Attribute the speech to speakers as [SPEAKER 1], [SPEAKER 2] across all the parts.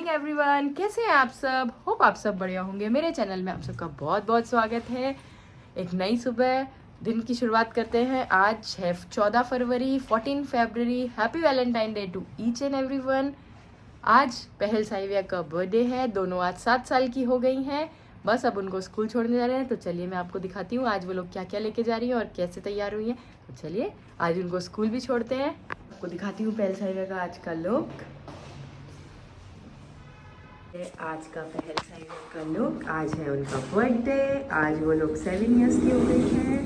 [SPEAKER 1] Everyone, कैसे हैं आप सब। होप आप सब बढ़िया होंगे। मेरे चैनल में आप सबका बहुत बहुत स्वागत है। एक नई सुबह दिन की शुरुआत करते हैं। आज है 14 फरवरी 14 फरवरी। Happy Valentine day to each and everyone. आज पहल साहिविया का बर्थडे है। दोनों आज 7 साल की हो गई हैं। बस अब उनको स्कूल छोड़ने जा रहे हैं। तो चलिए मैं आपको दिखाती हूँ आज वो लोग क्या क्या लेके जा रही हैं और कैसे तैयार हुई हैं। तो चलिए आज उनको स्कूल भी छोड़ते हैं। आपको दिखाती हूँ पहल साहिविया का आज का लुक। आज का पहल साहिविया का लुक। आज है उनका बर्थडे। आज वो लोग 7 इयर्स की हो गई हैं।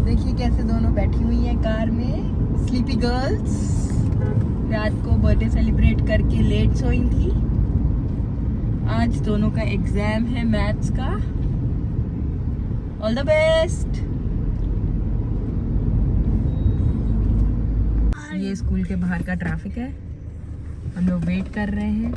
[SPEAKER 1] देखिए कैसे दोनों बैठी हुई हैं कार में, स्लीपी गर्ल्स। रात को बर्थडे सेलिब्रेट करके लेट सोई थी। आज दोनों का एग्जाम है मैथ्स का। All the best. ये स्कूल के बाहर का ट्रैफिक है। हम लोग वेट कर रहे हैं।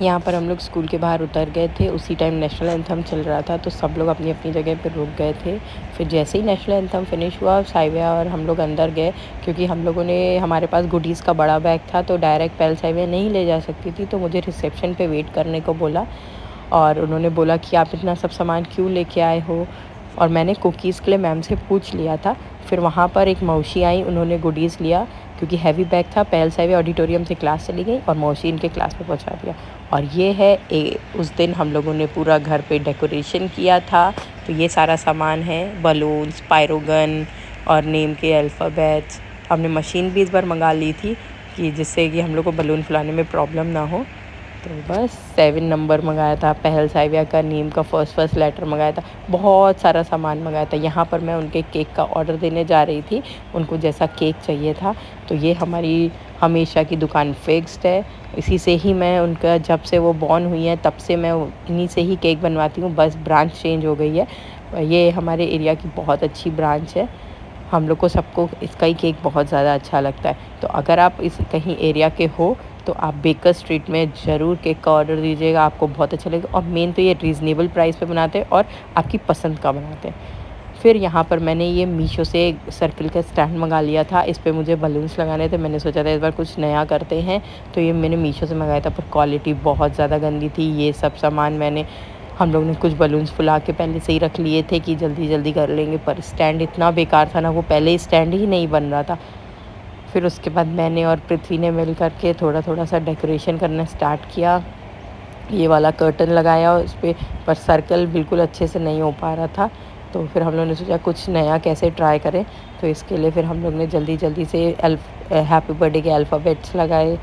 [SPEAKER 1] यहाँ पर हम लोग स्कूल के बाहर उतर गए थे। उसी टाइम नेशनल एंथम चल रहा था, तो सब लोग अपनी अपनी जगह पर रुक गए थे। फिर जैसे ही नेशनल एंथम फिनिश हुआ, साहिविया और हम लोग अंदर गए, क्योंकि हम लोगों ने हमारे पास गुडीज़ का बड़ा बैग था, तो डायरेक्ट पहल साहिविया नहीं ले जा सकती थी। तो मुझे रिसेप्शन पे वेट करने को बोला और उन्होंने बोला कि आप इतना सब सामान क्यों लेके आए हो। और मैंने कुकीज़ के लिए मैम से पूछ लिया था। फिर वहाँ पर एक मौसी आई, उन्होंने गुडीज़ लिया क्योंकि हैवी बैग था। पहल साहिविया ऑडिटोरियम से क्लास चली गई और मौसी इनके क्लास में पहुँचा दिया। और ये है उस दिन हम लोगों ने पूरा घर पे डेकोरेशन किया था। तो ये सारा सामान है, बलून्स, पायरोगन और नेम के अल्फ़ाबेट्स। हमने मशीन भी इस बार मंगा ली थी कि जिससे कि हम लोग को बलून फुलाने में प्रॉब्लम ना हो। तो बस 7 नंबर मंगाया था, पहल साहिविया का नेम का फर्स्ट लेटर मंगाया था। बहुत सारा सामान मंगाया था। यहाँ पर मैं उनके केक का ऑर्डर देने जा रही थी, उनको जैसा केक चाहिए था। तो ये हमारी हमेशा की दुकान फिक्स्ड है। इसी से ही मैं उनका, जब से वो बॉर्न हुई है तब से मैं इन्हीं से ही केक बनवाती हूँ। बस ब्रांच चेंज हो गई है। ये हमारे एरिया की बहुत अच्छी ब्रांच है। हम लोग को सबको इसका ही केक बहुत ज़्यादा अच्छा लगता है। तो अगर आप इस कहीं एरिया के हो तो आप बेकर स्ट्रीट में ज़रूर केक का ऑर्डर दीजिएगा, आपको बहुत अच्छा लगेगा। और मेन तो ये रीज़नेबल प्राइस पे बनाते हैं और आपकी पसंद का बनाते हैं। फिर यहाँ पर मैंने ये मीशो से सर्कल का स्टैंड मंगा लिया था। इस पर मुझे बलून्स लगाने थे। मैंने सोचा था इस बार कुछ नया करते हैं, तो ये मैंने मीशो से मंगाया था, पर क्वालिटी बहुत ज़्यादा गंदी थी। ये सब सामान हम लोग ने कुछ बलून्स फुला के पहले से ही रख लिए थे कि जल्दी जल्दी कर लेंगे, पर स्टैंड इतना बेकार था ना, वो पहले ही स्टैंड ही नहीं बन रहा था। फिर उसके बाद मैंने और पृथ्वी ने मिल कर के थोड़ा थोड़ा सा डेकोरेशन करना स्टार्ट किया। ये वाला कर्टन लगाया उस पर सर्कल बिल्कुल अच्छे से नहीं हो पा रहा था। तो फिर हम लोगों ने सोचा कुछ नया कैसे ट्राई करें। तो इसके लिए फिर हम लोग ने जल्दी जल्दी से हैप्पी बर्थडे के अल्फ़ाबेट्स लगाए।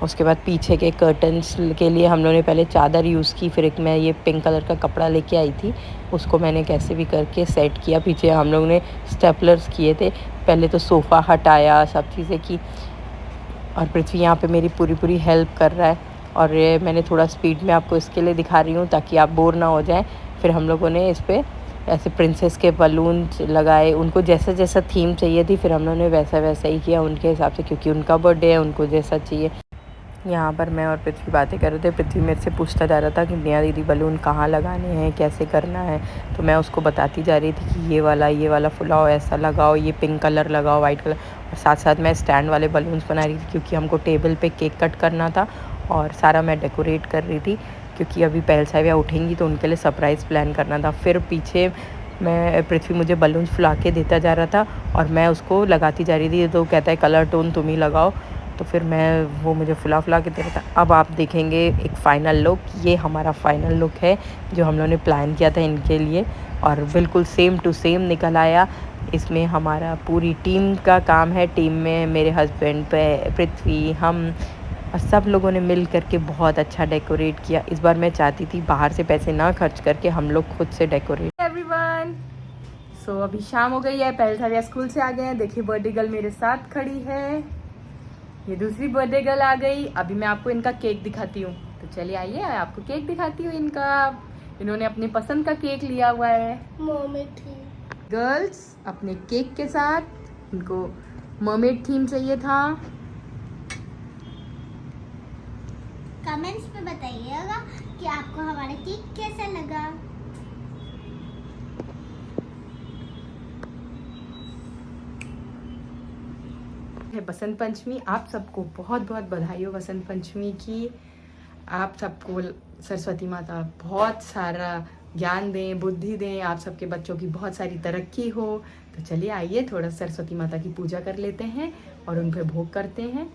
[SPEAKER 1] उसके बाद पीछे के कर्टन्स के लिए हम लोगों ने पहले चादर यूज़ की। फिर एक मैं ये पिंक कलर का कपड़ा लेके आई थी, उसको मैंने कैसे भी करके सेट किया। पीछे हम लोग ने स्टेपलर्स किए थे। पहले तो सोफ़ा हटाया, सब चीज़ें की। और पृथ्वी यहाँ पे मेरी पूरी हेल्प कर रहा है। और ये मैंने थोड़ा स्पीड में आपको इसके लिए दिखा रही हूँ ताकि आप बोर ना हो जाएं। फिर हम लोगों ने इस पर ऐसे प्रिंसेस के बलून लगाए। उनको जैसा जैसा थीम चाहिए थी फिर हम लोगों ने वैसा वैसा ही किया उनके हिसाब से, क्योंकि उनका बर्थडे है, उनको जैसा चाहिए। यहाँ पर मैं और पृथ्वी बातें कर रहे थे। पृथ्वी मेरे से पूछता जा रहा था कि नेहा दीदी बलून कहाँ लगाने हैं, कैसे करना है। तो मैं उसको बताती जा रही थी कि ये वाला फुलाओ, ऐसा लगाओ, ये पिंक कलर लगाओ, वाइट कलर। और साथ साथ मैं स्टैंड वाले बलून्स बना रही थी, क्योंकि हमको टेबल पे केक कट करना था। और सारा मैं डेकोरेट कर रही थी, क्योंकि अभी पहल साहिविया उठेंगी तो उनके लिए सरप्राइज़ प्लान करना था। फिर पीछे पृथ्वी मुझे बलून्स फुला के देता जा रहा था और मैं उसको लगाती जा रही थी। तो कहता है कलर टोन तुम ही लगाओ। तो फिर वो मुझे फुला के दे रहा था। अब आप देखेंगे एक फ़ाइनल लुक। ये हमारा फ़ाइनल लुक है जो हम लोगों ने प्लान किया था इनके लिए, और बिल्कुल सेम टू सेम निकल आया। इसमें हमारा पूरी टीम का काम है। टीम में मेरे हस्बैंड पृथ्वी, हम और सब लोगों ने मिल करके बहुत अच्छा डेकोरेट किया। इस बार मैं चाहती थी बाहर से पैसे ना खर्च करके हम लोग खुद से डेकोरेट। एवरीवन, सो अभी शाम हो गई है। पहल साहिविया स्कूल से आ गए हैं। देखिए बर्थडे गर्ल मेरे साथ खड़ी है। ये दूसरी बर्थडे गर्ल आ गई। अभी मैं आपको इनका केक दिखाती हूँ। तो चलिए आइए आपको केक दिखाती हूँ इनका। इन्होंने अपनी पसंद का केक लिया हुआ है। मर्मेड गर्ल्स अपने केक के साथ, इनको मर्मेड थीम चाहिए था।
[SPEAKER 2] कमेंट्स में बताइएगा कि आपको हमारा केक कैसा लगा।
[SPEAKER 1] है बसंत पंचमी। आप सबको बहुत बहुत बधाई हो बसंत पंचमी की। आप सबको सरस्वती माता बहुत सारा ज्ञान दें, बुद्धि दें, आप सबके बच्चों की बहुत सारी तरक्की हो। तो चलिए आइए थोड़ा सरस्वती माता की पूजा कर लेते हैं और उन पर भोग करते हैं।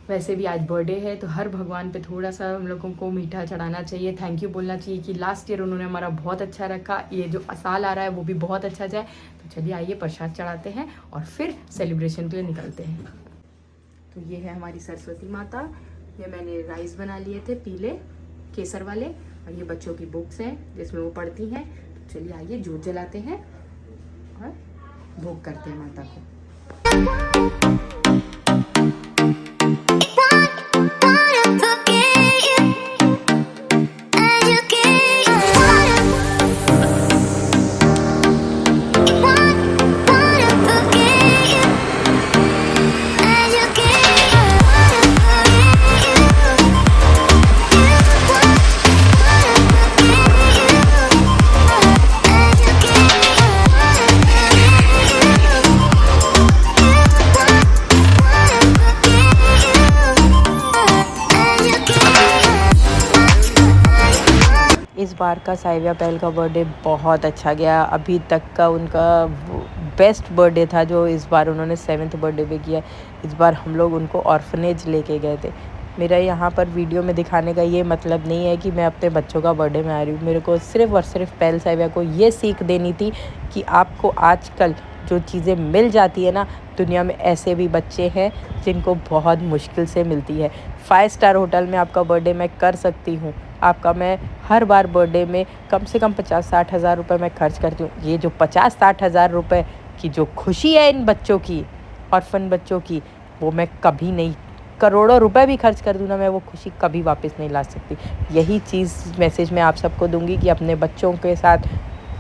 [SPEAKER 1] वैसे भी आज बर्थडे है तो हर भगवान पे थोड़ा सा हम लोगों को मीठा चढ़ाना चाहिए, थैंक यू बोलना चाहिए कि लास्ट ईयर उन्होंने हमारा बहुत अच्छा रखा, ये जो साल आ रहा है वो भी बहुत अच्छा जाए। तो चलिए आइए प्रसाद चढ़ाते हैं और फिर सेलिब्रेशन के लिए निकलते हैं। तो ये है हमारी सरस्वती माता। ये मैंने राइस बना लिए थे पीले केसर वाले, और ये बच्चों की बुक्स हैं जिसमें वो पढ़ती हैं। तो चलिए आइए जोत जलाते हैं और भोग करते हैं माता को। इस बार का साइविया पहल का बर्थडे बहुत अच्छा गया। अभी तक का उनका बेस्ट बर्थडे था जो इस बार उन्होंने 7th बर्थडे पे किया। इस बार हम लोग उनको ऑर्फनेज लेके गए थे। मेरा यहाँ पर वीडियो में दिखाने का ये मतलब नहीं है कि मैं अपने बच्चों का बर्थडे में आ रही हूँ। मेरे को सिर्फ़ और सिर्फ पहल साइविया को ये सीख देनी थी कि आपको आजकल जो चीज़ें मिल जाती है ना, दुनिया में ऐसे भी बच्चे हैं जिनको बहुत मुश्किल से मिलती है। 5 स्टार होटल में आपका बर्थडे मैं कर सकती हूँ, आपका मैं हर बार बर्थडे में कम से कम 50-60 हज़ार रुपये मैं खर्च करती हूँ। ये जो 50-60 हज़ार रुपये की जो खुशी है इन बच्चों की, ऑर्फन बच्चों की, वो मैं कभी नहीं, करोड़ों रुपए भी खर्च कर दूँ ना, मैं वो खुशी कभी वापस नहीं ला सकती। यही चीज़ मैसेज मैं आप सबको दूंगी कि अपने बच्चों के साथ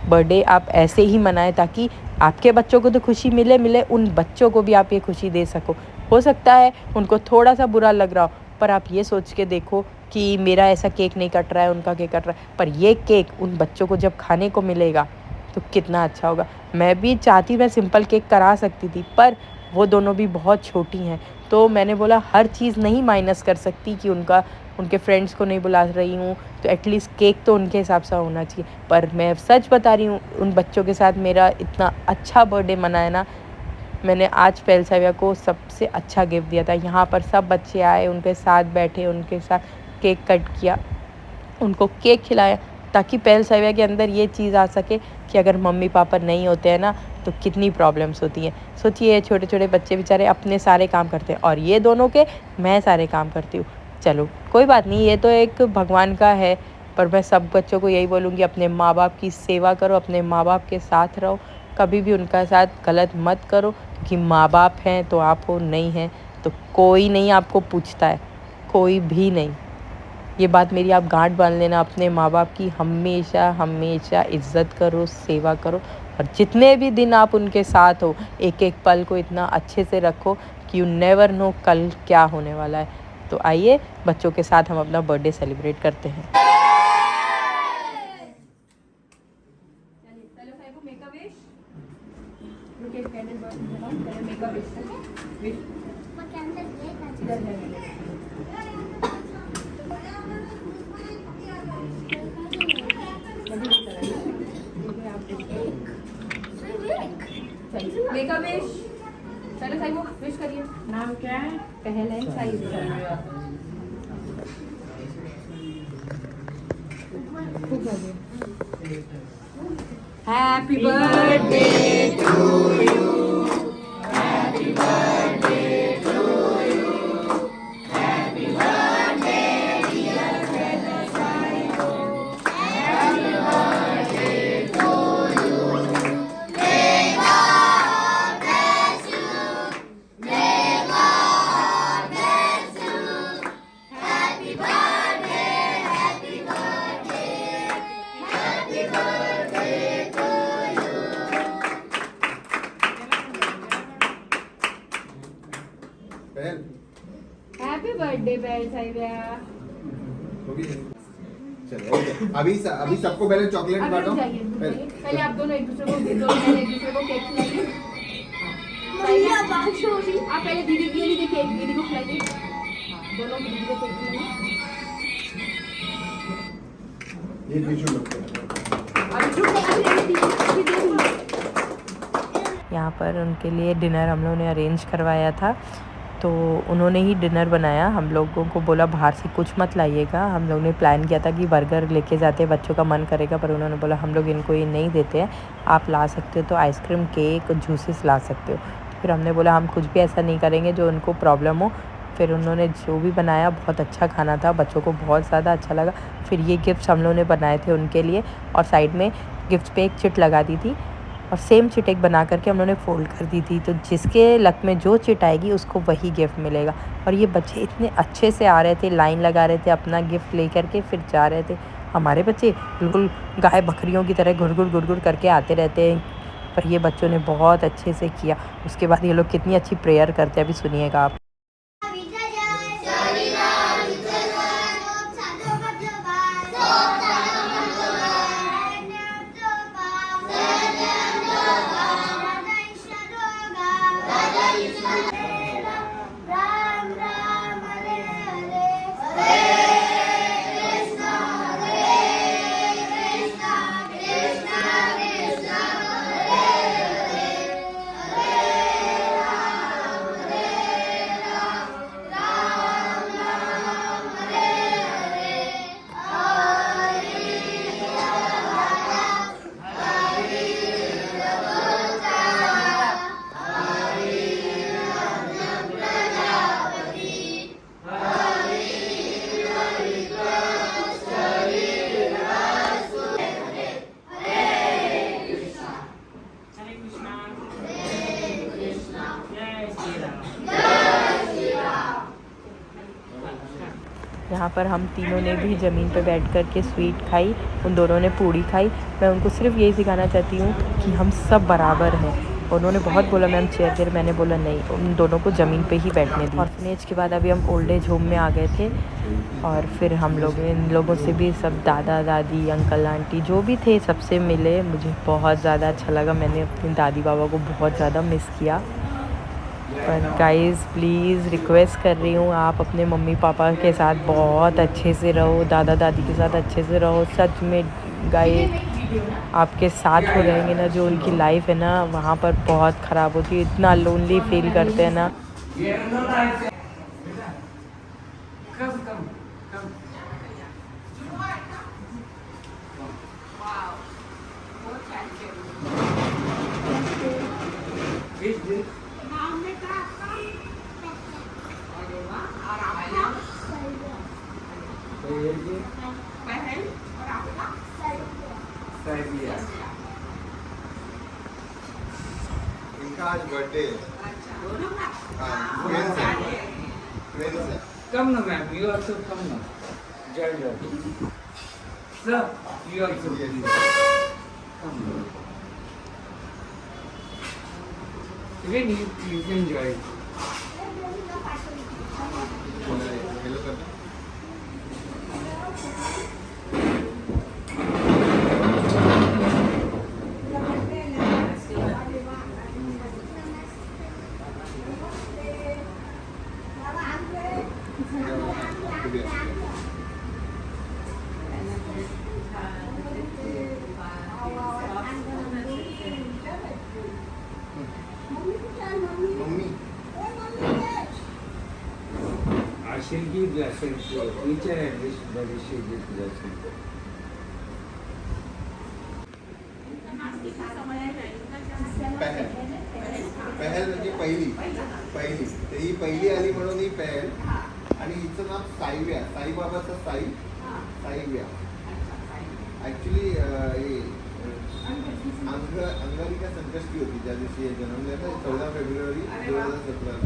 [SPEAKER 1] बर्थडे आप ऐसे ही मनाएं ताकि आपके बच्चों को तो खुशी मिले, उन बच्चों को भी आप ये खुशी दे सको। हो सकता है उनको थोड़ा सा बुरा लग रहा हो, पर आप ये सोच के देखो कि मेरा ऐसा केक नहीं कट रहा है, उनका केक कट रहा है, पर ये केक उन बच्चों को जब खाने को मिलेगा तो कितना अच्छा होगा। मैं भी चाहती, मैं सिंपल केक करा सकती थी, पर वो दोनों भी बहुत छोटी हैं, तो मैंने बोला हर चीज़ नहीं माइनस कर सकती कि उनके फ्रेंड्स को नहीं बुला रही हूँ, तो एटलीस्ट केक तो उनके हिसाब से होना चाहिए। पर मैं सच बता रही हूँ, उन बच्चों के साथ मेरा इतना अच्छा बर्थडे मनाया ना, मैंने आज पहल साइविया को सबसे अच्छा गिफ्ट दिया था। यहाँ पर सब बच्चे आए, उनके साथ बैठे, उनके साथ केक कट किया, उनको केक खिलाया, ताकि पहल साइविया के अंदर ये चीज़ आ सके कि अगर मम्मी पापा नहीं होते हैं ना तो कितनी प्रॉब्लम्स होती हैं। सोचिए छोटे छोटे बच्चे बेचारे अपने सारे काम करते हैं और ये दोनों के मैं सारे काम करती हूँ। चलो कोई बात नहीं, ये तो एक भगवान का है, पर मैं सब बच्चों को यही बोलूँगी, अपने माँ बाप की सेवा करो, अपने माँ बाप के साथ रहो, कभी भी उनका साथ गलत मत करो, क्योंकि माँ बाप हैं तो आप हो, नहीं हैं तो कोई नहीं आपको पूछता है, कोई भी नहीं। ये बात मेरी आप गांठ बांध लेना, अपने माँ बाप की हमेशा हमेशा इज़्ज़त करो, सेवा करो, और जितने भी दिन आप उनके साथ हो, एक एक पल को इतना अच्छे से रखो कि यू नेवर नो कल क्या होने वाला है। तो आइए बच्चों के साथ हम अपना बर्थडे सेलिब्रेट करते हैं। मेक अ विश, चलो साई को विश करिए। नाम क्या है? पहल है Sai. Happy birthday to you, happy birthday to you, happy birthday dear Pahal Sai को, happy birthday to you. Happy birthday Pahal साइविया।
[SPEAKER 2] चलो अभी सबको पहले चॉकलेट बांटो।
[SPEAKER 1] पहले आप दोनों एक दूसरे को केक खिलाइए।
[SPEAKER 3] आप पहले दीदी के लिए देखिए, दीदी को खिलाइए। दोनों दीदी को खिलाइए।
[SPEAKER 2] ये टिश्यू लगता है।
[SPEAKER 1] यहाँ पर उनके लिए डिनर हम लोगों ने अरेंज करवाया था, तो उन्होंने ही डिनर बनाया। हम लोगों को बोला बाहर से कुछ मत लाइएगा। हम लोग ने प्लान किया था कि बर्गर लेके जाते, बच्चों का मन करेगा, पर उन्होंने बोला हम लोग इनको ये नहीं देते हैं, आप ला सकते हो तो आइसक्रीम, केक, जूसेस ला सकते हो। फिर हमने बोला हम कुछ भी ऐसा नहीं करेंगे जो उनको प्रॉब्लम हो। फिर उन्होंने जो भी बनाया बहुत अच्छा खाना था, बच्चों को बहुत ज़्यादा अच्छा लगा। फिर ये गिफ्ट्स हम लोगों ने बनाए थे उनके लिए, और साइड में गिफ्ट पे एक चिट लगा दी थी, और सेम चिट एक बना करके हम लोगों ने फ़ोल्ड कर दी थी, तो जिसके लक में जो चिट आएगी उसको वही गिफ्ट मिलेगा। और ये बच्चे इतने अच्छे से आ रहे थे, लाइन लगा रहे थे अपना गिफ्ट ले करके, फिर जा रहे थे। हमारे बच्चे बिल्कुल गाय बकरियों की तरह गुड़ करके आते रहते हैं, पर ये बच्चों ने बहुत अच्छे से किया। उसके बाद ये लोग कितनी अच्छी प्रेयर करते हैं, अभी सुनिएगा आप। यहाँ पर हम तीनों ने भी ज़मीन पर बैठ कर के स्वीट खाई, उन दोनों ने पूड़ी खाई। मैं उनको सिर्फ यही सिखाना चाहती हूँ कि हम सब बराबर हैं। उन्होंने बहुत बोला मैम चेयर दे, मैंने बोला नहीं, उन दोनों को ज़मीन पे ही बैठने दी। ऑर्फनेज के बाद अभी हम ओल्ड एज होम में आ गए थे, और फिर हम लोग इन लोगों से भी, सब दादा दादी, अंकल आंटी जो भी थे, सबसे मिले। मुझे बहुत ज़्यादा अच्छा लगा, मैंने अपनी दादी बाबा को बहुत ज़्यादा मिस किया। पर गाइज़ प्लीज़ रिक्वेस्ट कर रही हूँ, आप अपने मम्मी पापा के साथ बहुत अच्छे से रहो, दादा दादी के साथ अच्छे से रहो। सच में गाइज़ आपके साथ हो रहेंगे ना, जो उनकी लाइफ है ना वहाँ पर बहुत ख़राब होती है, इतना लोनली फील करते हैं ना।
[SPEAKER 2] इनका आज बर्थडे है।
[SPEAKER 4] Come now, ma'am. You also come now. Join us. Sir, you also please. Come. Even you can join.
[SPEAKER 2] Hello करना।
[SPEAKER 4] I shall give blessings to each and everybody should give blessings.
[SPEAKER 2] पहल म्हणजे पहिली तर ही पहिली आली म्हणून ही पहल, आणि हिचं नाव साईव्या, साईबाबाचं साईव्या. ॲक्च्युली अंगारिका संकष्टी होती ज्या दिवशी जन्मले ना, 14 फेब्रुवारी 2017.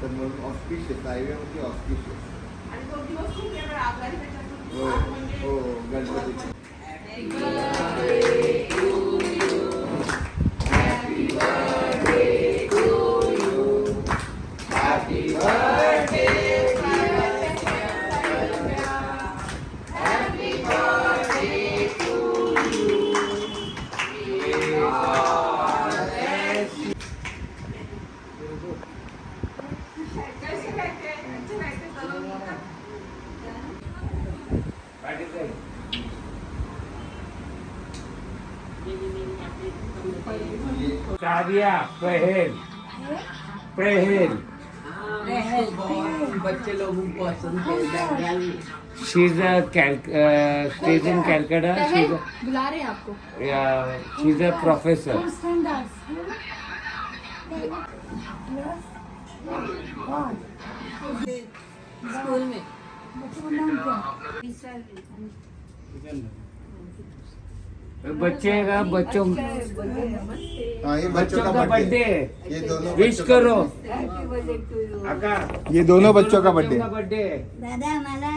[SPEAKER 2] तर म्हणून ऑस्पिशियस, साईव्या म्हणजे ऑस्पिशियस. हो गणपती.
[SPEAKER 4] सादिया पहल पहल
[SPEAKER 5] बच्चे लोगों को पसंद है
[SPEAKER 4] she is a stage in Calcutta she is
[SPEAKER 3] बुला रहे हैं आपको
[SPEAKER 4] she is a professor
[SPEAKER 5] school में
[SPEAKER 4] बच्चे का बच्चों
[SPEAKER 2] हाँ ये
[SPEAKER 4] बच्चों का बर्थडे
[SPEAKER 2] ये दोनों
[SPEAKER 4] विश
[SPEAKER 2] बच्चों का
[SPEAKER 4] करो
[SPEAKER 2] birthday।
[SPEAKER 4] आका
[SPEAKER 2] ये दोनों बच्चों का बर्थडे
[SPEAKER 4] बर्थडे
[SPEAKER 6] दादा मला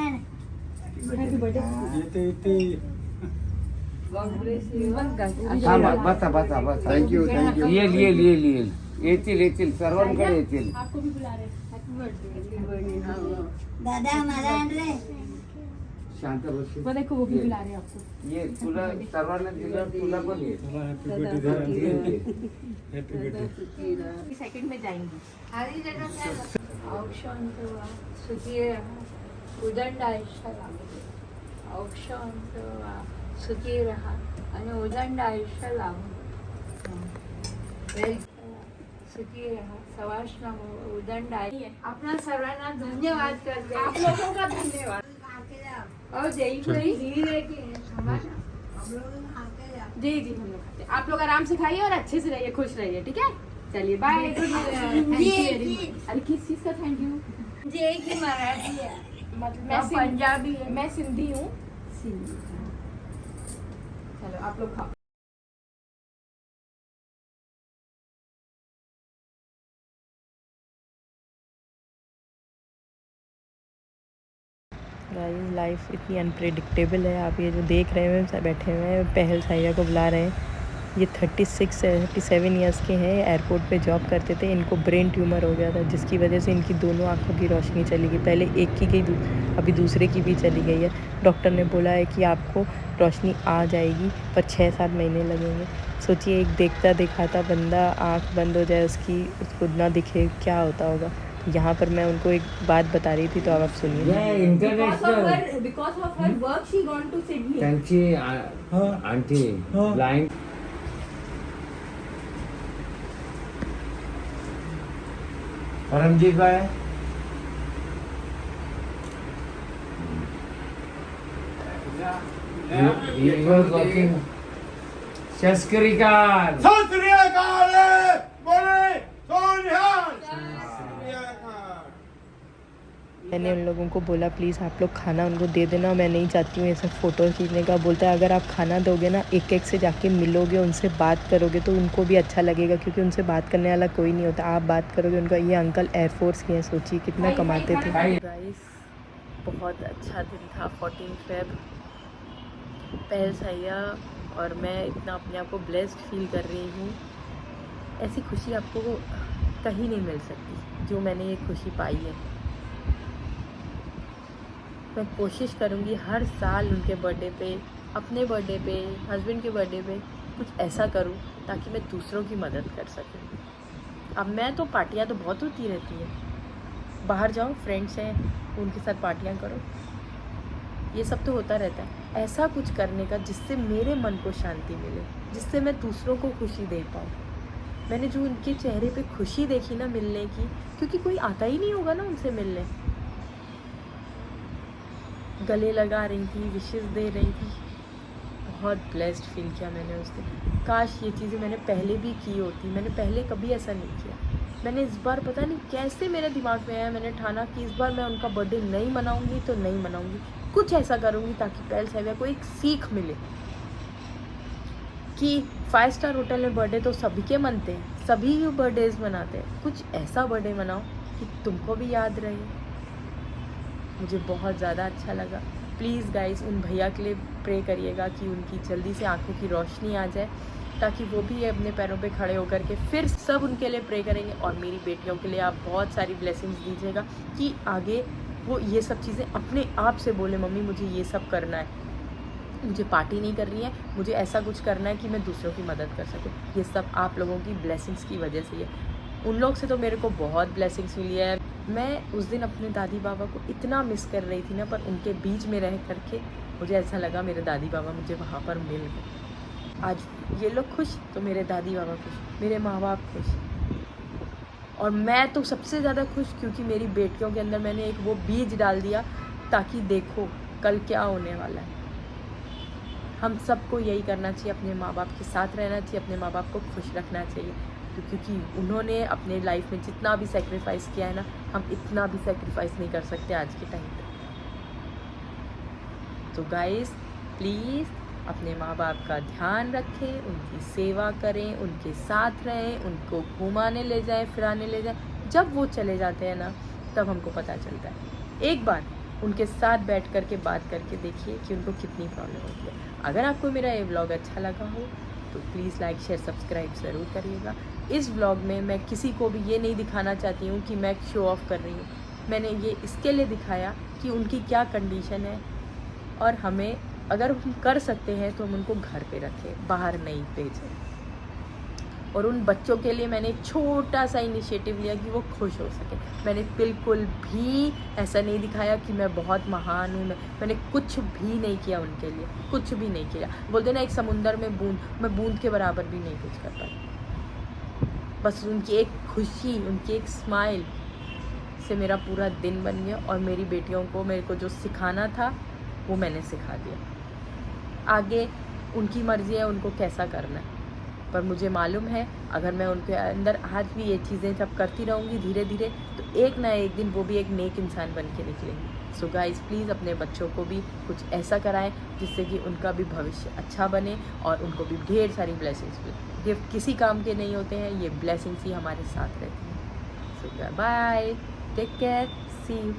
[SPEAKER 4] हाँ बसा बसा बसा
[SPEAKER 2] थँक यू
[SPEAKER 4] येईल येतील सर्वांकडे येतील
[SPEAKER 3] आपको भी बुला रहे हैं
[SPEAKER 6] दादा मला रे
[SPEAKER 4] शांत बस
[SPEAKER 3] वो देखो वो भी बुला रहे हैं आपको
[SPEAKER 4] ये तुला सर्वांना दिलं तुला पण ये
[SPEAKER 3] सेकंड में जाएंगी
[SPEAKER 7] औक्षांत वा सुखी उदंड आयुष्याला औक्षांत वा सुखी राहा आणि उदंड आयुष्य लाभ सुखी राहा सवाष्ण उदंड आयुष्य आपणा सर्वांना धन्यवाद करते
[SPEAKER 3] आप लोगों का धन्यवाद
[SPEAKER 7] और जय धीरे की
[SPEAKER 3] जी जी हम लोग खाते हैं। आप लोग आराम से खाइए और अच्छे से रहिए, खुश रहिए, ठीक है। चलिए बाय। अरे किस चीज का थैंक यू?
[SPEAKER 7] जय की मराठी है
[SPEAKER 3] मतलब
[SPEAKER 7] मैं पंजाबी है
[SPEAKER 3] मैं सिंधी हूँ। चलो आप लोग खाओ।
[SPEAKER 1] गाइस लाइफ इतनी अनप्रेडिक्टेबल है। आप ये जो देख रहे हैं सब बैठे हुए हैं, पहल साहिया को बुला रहे हैं। ये 37 ईयर्स के हैं, एयरपोर्ट पे जॉब करते थे। इनको ब्रेन ट्यूमर हो गया था जिसकी वजह से इनकी दोनों आंखों की रोशनी चली गई। पहले एक की गई, अभी दूसरे की भी चली गई है। डॉक्टर ने बोला है कि आपको रोशनी आ जाएगी पर 6-7 महीने लगेंगे। सोचिए एक देखता दिखाता बंदा आँख बंद हो जाए उसकी, उसको ना दिखे, क्या होता होगा। यहाँ पर मैं उनको एक बात बता रही थी तो अब आप सुनिए।
[SPEAKER 4] International
[SPEAKER 3] Because of her work, she gone to Sydney.
[SPEAKER 4] त्यांची आंटी ब्लाइंड परमजीत भाई he was working शस्करिकाल
[SPEAKER 1] मैंने उन लोगों को बोला प्लीज़ आप लोग खाना उनको दे देना, मैं नहीं चाहती हूँ ऐसे फ़ोटो खींचने का। बोलता है अगर आप खाना दोगे ना, एक एक से जाके मिलोगे, उनसे बात करोगे तो उनको भी अच्छा लगेगा, क्योंकि उनसे बात करने वाला कोई नहीं होता। आप बात करोगे उनका। ये अंकल एयरफोर्स के हैं, सोचिए कितना कमाते थे। गाइस बहुत अच्छा दिन था 14 फेब। पहल साहिया और मैं इतना अपने आप को ब्लेस्ड फील कर रही हूँ। ऐसी खुशी आपको कहीं नहीं मिल सकती जो मैंने ये खुशी पाई है। मैं कोशिश करूँगी हर साल उनके बर्थडे पे, अपने बर्थडे पे, हस्बैंड के बर्थडे पे कुछ ऐसा करूँ ताकि मैं दूसरों की मदद कर सकूँ। अब मैं तो पार्टियाँ तो बहुत होती रहती हैं, बाहर जाओ, फ्रेंड्स हैं उनके साथ पार्टियाँ करो, ये सब तो होता रहता है। ऐसा कुछ करने का जिससे मेरे मन को शांति मिले, जिससे मैं दूसरों को खुशी दे पाऊँ। मैंने जो उनके चेहरे पे खुशी देखी ना मिलने की, क्योंकि कोई आता ही नहीं होगा ना उनसे मिलने, गले लगा रही थी, विशेस दे रही थी। बहुत ब्लेस्ड फील किया मैंने उस दिन। काश ये चीज़ें मैंने पहले भी की होती। मैंने पहले कभी ऐसा नहीं किया। मैंने इस बार पता नहीं कैसे मेरे दिमाग में आया, मैंने ठाना कि इस बार मैं उनका बर्थडे नहीं मनाऊंगी तो नहीं मनाऊंगी, कुछ ऐसा करूंगी ताकि पहल साहिया को एक सीख मिले कि 5 स्टार होटल में बर्थडे तो सभी के मनते हैं, सभी बर्थडेज मनाते हैं। कुछ ऐसा बर्थडे मनाओ कि तुमको भी याद रहे। मुझे बहुत ज़्यादा अच्छा लगा। प्लीज़ गाइस उन भैया के लिए प्रे करिएगा कि उनकी जल्दी से आंखों की रोशनी आ जाए, ताकि वो भी अपने पैरों पे खड़े होकर के फिर सब उनके लिए प्रे करेंगे। और मेरी बेटियों के लिए आप बहुत सारी ब्लेसिंग्स दीजिएगा कि आगे वो ये सब चीज़ें अपने आप से बोले, मम्मी मुझे ये सब करना है, मुझे पार्टी नहीं करनी है, मुझे ऐसा कुछ करना है कि मैं दूसरों की मदद कर सकूँ। ये सब आप लोगों की ब्लेसिंग्स की वजह से है। उन लोग से तो मेरे को बहुत ब्लेसिंग्स मिली है। मैं उस दिन अपने दादी बाबा को इतना मिस कर रही थी ना, पर उनके बीच में रह करके मुझे ऐसा लगा मेरे दादी बाबा मुझे वहाँ पर मिल गए। आज ये लोग खुश तो मेरे दादी बाबा खुश, मेरे माँ बाप खुश, और मैं तो सबसे ज़्यादा खुश क्योंकि मेरी बेटियों के अंदर मैंने एक वो बीज डाल दिया ताकि देखो कल क्या होने वाला है। हम सबको यही करना चाहिए, अपने माँ बाप के साथ रहना चाहिए, अपने माँ बाप को खुश रखना चाहिए, क्योंकि उन्होंने अपने लाइफ में जितना भी सेक्रीफाइस किया है ना, हम इतना भी सेक्रीफाइस नहीं कर सकते आज के टाइम पे। तो गाइस प्लीज़ अपने माँ बाप का ध्यान रखें, उनकी सेवा करें, उनके साथ रहें, उनको घुमाने ले जाएं, फिराने ले जाएं। जब वो चले जाते हैं ना तब हमको पता चलता है। एक बार उनके साथ बैठ कर के बात करके देखिए कि उनको कितनी प्रॉब्लम होती है। अगर आपको मेरा ये व्लॉग अच्छा लगा हो तो प्लीज़ लाइक शेयर सब्सक्राइब ज़रूर करिएगा। इस व्लॉग में मैं किसी को भी ये नहीं दिखाना चाहती हूँ कि मैं शो ऑफ कर रही हूँ। मैंने ये इसके लिए दिखाया कि उनकी क्या कंडीशन है, और हमें अगर हम कर सकते हैं तो हम उनको घर पे रखें, बाहर नहीं भेजें। और उन बच्चों के लिए मैंने एक छोटा सा इनिशिएटिव लिया कि वो खुश हो सके। मैंने बिल्कुल भी ऐसा नहीं दिखाया कि मैं बहुत महान हूँ, मैंने कुछ भी नहीं किया उनके लिए, कुछ भी नहीं किया। बोलते ना एक समुंदर में बूंद, मैं बूंद के बराबर भी नहीं कुछ कर पाई। बस उनकी एक खुशी, उनकी एक स्माइल से मेरा पूरा दिन बन गया, और मेरी बेटियों को मेरे को जो सिखाना था वो मैंने सिखा दिया। आगे उनकी मर्ज़ी है उनको कैसा करना है, पर मुझे मालूम है अगर मैं उनके अंदर आज भी ये चीज़ें जब करती रहूँगी धीरे धीरे, तो एक ना एक दिन वो भी एक नेक इंसान बन के निकलेंगी। सो गाइस प्लीज़ अपने बच्चों को भी कुछ ऐसा कराएं जिससे कि उनका भी भविष्य अच्छा बने और उनको भी ढेर सारी ब्लेसिंग्स मिले। गिफ्ट किसी काम के नहीं होते हैं, ये ब्लेसिंग्स ही हमारे साथ रहती हैं। So bye, take care, see you.